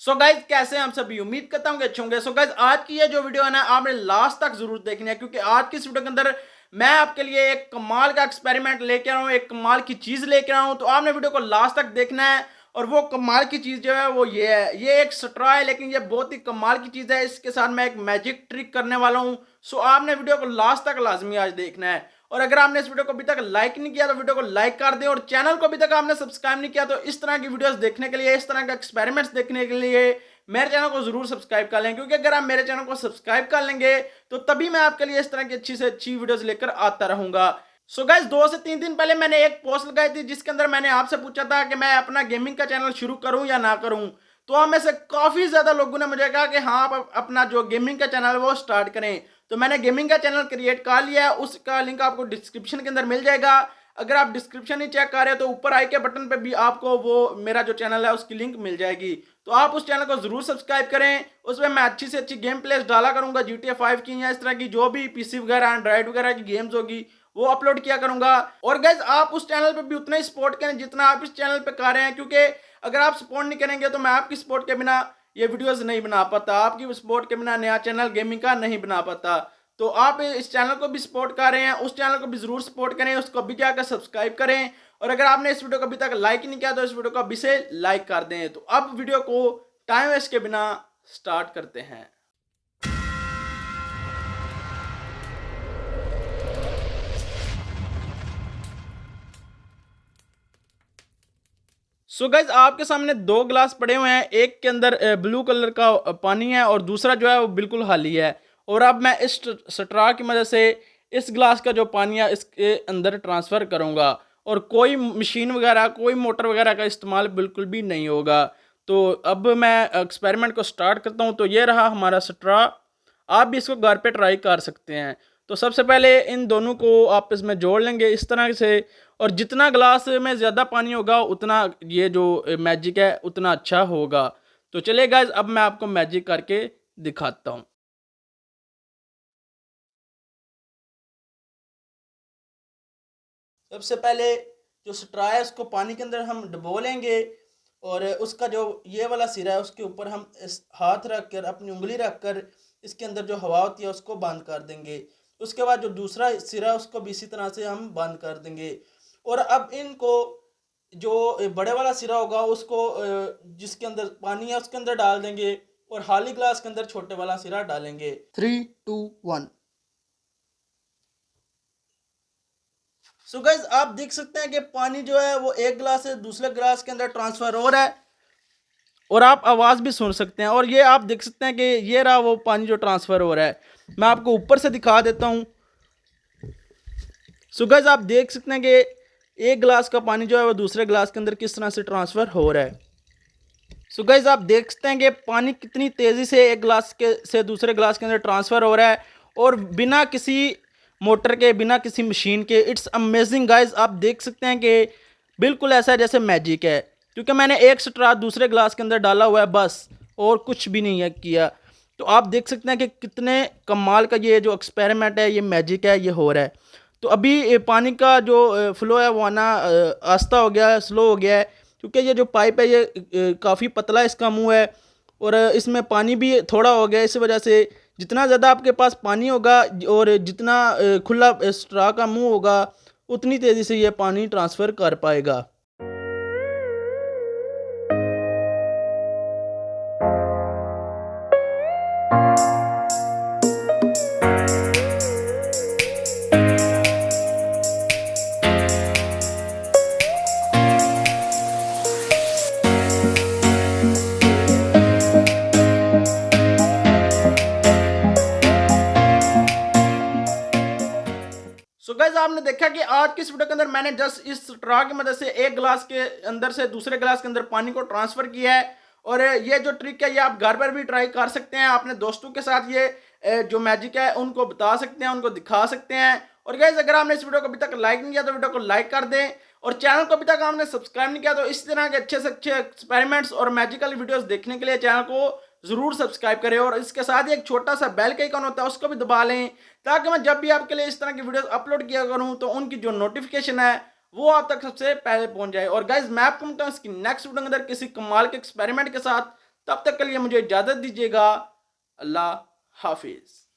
So guys कैसे हैं हम सभी, उम्मीद करता हूँ कि अच्छे होंगे। सो गाइज आज की ये जो वीडियो है ना, आपने लास्ट तक जरूर देखनी है, क्योंकि आज की इस वीडियो के अंदर मैं आपके लिए एक कमाल का एक्सपेरिमेंट लेके आया हूँ, एक कमाल की चीज लेके आया हूँ। तो आपने वीडियो को लास्ट तक देखना है। और वो कमाल की चीज जो है वो ये है, ये एक स्ट्रॉ है, लेकिन ये बहुत ही कमाल की चीज है। इसके साथ मैं एक मैजिक ट्रिक करने वाला हूँ। सो आपने वीडियो को लास्ट तक लाजमी आज देखना है। और अगर आपने इस वीडियो को अभी तक लाइक नहीं किया तो वीडियो को लाइक कर दें, और चैनल को अभी तक आपने सब्सक्राइब नहीं किया तो इस तरह की वीडियोस देखने के लिए, इस तरह के एक्सपेरिमेंट्स देखने के लिए मेरे चैनल को जरूर सब्सक्राइब कर लें। क्योंकि अगर आप मेरे चैनल को सब्सक्राइब कर लेंगे तो तभी मैं आपके लिए इस तरह की अच्छी से अच्छी वीडियोस लेकर आता रहूंगा। सो गाइस 2 से 3 दिन पहले मैंने एक पोस्ट लगाई थी, जिसके अंदर मैंने आपसे पूछा था कि मैं अपना गेमिंग का चैनल शुरू करूं या ना करूं। तो आप में से काफी ज्यादा लोगों ने मुझे कहा कि हाँ, आप अपना जो गेमिंग का चैनल है वो स्टार्ट करें। तो मैंने गेमिंग का चैनल क्रिएट कर लिया है, उसका लिंक आपको डिस्क्रिप्शन के अंदर मिल जाएगा। अगर आप डिस्क्रिप्शन ही चेक कर रहे हो तो ऊपर आई के बटन पे भी आपको वो मेरा जो चैनल है उसकी लिंक मिल जाएगी। तो आप उस चैनल को जरूर सब्सक्राइब करें। उसमें मैं अच्छी से अच्छी गेम प्लेस डाला करूंगा, GTA 5 की या इस तरह की जो भी पीसी वगैरह एंड्रॉइड वगैरह की गेम्स होगी वो अपलोड किया करूंगा। और गाइज आप उस चैनल पे भी उतना ही सपोर्ट करें जितना आप इस चैनल पे कर रहे हैं, क्योंकि अगर आप सपोर्ट नहीं करेंगे तो मैं आपकी सपोर्ट के बिना ये वीडियोस नहीं बना पाता, आपकी सपोर्ट के बिना नया चैनल गेमिंग का नहीं बना पाता। तो आप इस चैनल को भी सपोर्ट कर रहे हैं, उस चैनल को भी जरूर सपोर्ट करें, उसको भी जाकर सब्सक्राइब करें। और अगर आपने इस वीडियो को अभी तक लाइक नहीं किया तो इस वीडियो को अभी से लाइक कर दें। तो अब वीडियो को टाइम वेस्ट के बिना स्टार्ट करते हैं। सो गाइज आपके सामने 2 गिलास पड़े हुए हैं। एक के अंदर ब्लू कलर का पानी है और दूसरा जो है वो बिल्कुल खाली है। और अब मैं इस स्ट्रॉ की मदद से इस गिलास का जो पानी है इसके अंदर ट्रांसफ़र करूँगा, और कोई मशीन वगैरह, कोई मोटर वगैरह का इस्तेमाल बिल्कुल भी नहीं होगा। तो अब मैं एक्सपेरिमेंट को स्टार्ट करता हूँ। तो ये रहा हमारा स्ट्रॉ। आप भी इसको घर पे ट्राई कर सकते हैं। तो सबसे पहले इन दोनों को आपस में जोड़ लेंगे इस तरह से। और जितना ग्लास में ज़्यादा पानी होगा उतना ये जो मैजिक है उतना अच्छा होगा। तो चलिए गाइज अब मैं आपको मैजिक करके दिखाता हूँ। सबसे पहले जो स्ट्रॉ है उसको पानी के अंदर हम डुबो लेंगे, और उसका जो ये वाला सिरा है उसके ऊपर हम इस हाथ रख कर, अपनी उंगली रख कर इसके अंदर जो हवा होती है उसको बंद कर देंगे। उसके बाद जो दूसरा सिरा है उसको भी इसी तरह से हम बंद कर देंगे। और अब इनको जो बड़े वाला सिरा होगा उसको जिसके अंदर पानी है उसके अंदर डाल देंगे, और खाली ग्लास के अंदर छोटे वाला सिरा डालेंगे। 3 2 1। सो गाइज आप देख सकते हैं कि पानी जो है वो एक गिलास से दूसरे गिलास के अंदर ट्रांसफर हो रहा है, और आप आवाज़ भी सुन सकते हैं। और ये आप देख सकते हैं कि ये रहा वो पानी जो ट्रांसफ़र हो रहा है। मैं आपको ऊपर से दिखा देता हूँ। सो गाइस आप देख सकते हैं कि एक गिलास का पानी जो है वो दूसरे गिलास के अंदर किस तरह से ट्रांसफ़र हो रहा है। सो गाइस आप देख सकते हैं कि पानी कितनी तेज़ी से एक गिलास के से दूसरे गिलास के अंदर ट्रांसफ़र हो रहा है, और बिना किसी मोटर के, बिना किसी मशीन के। It's amazing guys. आप देख सकते हैं कि बिल्कुल ऐसा है जैसे मैजिक है, क्योंकि मैंने एक स्ट्रॉ दूसरे गिलास के अंदर डाला हुआ है बस, और कुछ भी नहीं है किया। तो आप देख सकते हैं कि कितने कमाल का ये जो एक्सपेरिमेंट है, ये मैजिक है, ये हो रहा है। तो अभी पानी का जो फ्लो है वो आना आस्ता हो गया है, स्लो हो गया है, क्योंकि ये जो पाइप है ये काफ़ी पतला इसका मुंह है, और इसमें पानी भी थोड़ा हो गया। इस वजह से जितना ज़्यादा आपके पास पानी होगा और जितना खुला स्ट्रॉ का मुंह होगा उतनी तेज़ी से ये पानी ट्रांसफ़र कर पाएगा। सो गाइस आपने देखा कि आज की इस वीडियो के अंदर मैंने जस्ट इस स्ट्रॉ की मदद से एक गिलास के अंदर से दूसरे गिलास के अंदर पानी को ट्रांसफर किया है। और ये जो ट्रिक है ये आप घर पर भी ट्राई कर सकते हैं, अपने दोस्तों के साथ ये जो मैजिक है उनको बता सकते हैं, उनको दिखा सकते हैं। और गाइस अगर आपने इस वीडियो को अभी तक लाइक नहीं किया तो वीडियो को लाइक कर दें, और चैनल को अभी तक आपने सब्सक्राइब नहीं किया तो इस तरह के अच्छे से अच्छे एक्सपेरिमेंट्स और मैजिकल वीडियोस देखने के लिए चैनल को जरूर सब्सक्राइब करें। और इसके साथ ही एक छोटा सा बेल का आइकन होता है उसको भी दबा लें, ताकि मैं जब भी आपके लिए इस तरह की वीडियोस अपलोड किया करूं तो उनकी जो नोटिफिकेशन है वो आप तक सबसे पहले पहुंच जाए। और गाइज मैं आपको मिलता हूं इसकी नेक्स्ट वीडियो के अंदर किसी कमाल के एक्सपेरिमेंट के साथ। तब तक के लिए मुझे इजाज़त दीजिएगा। अल्लाह हाफिज़।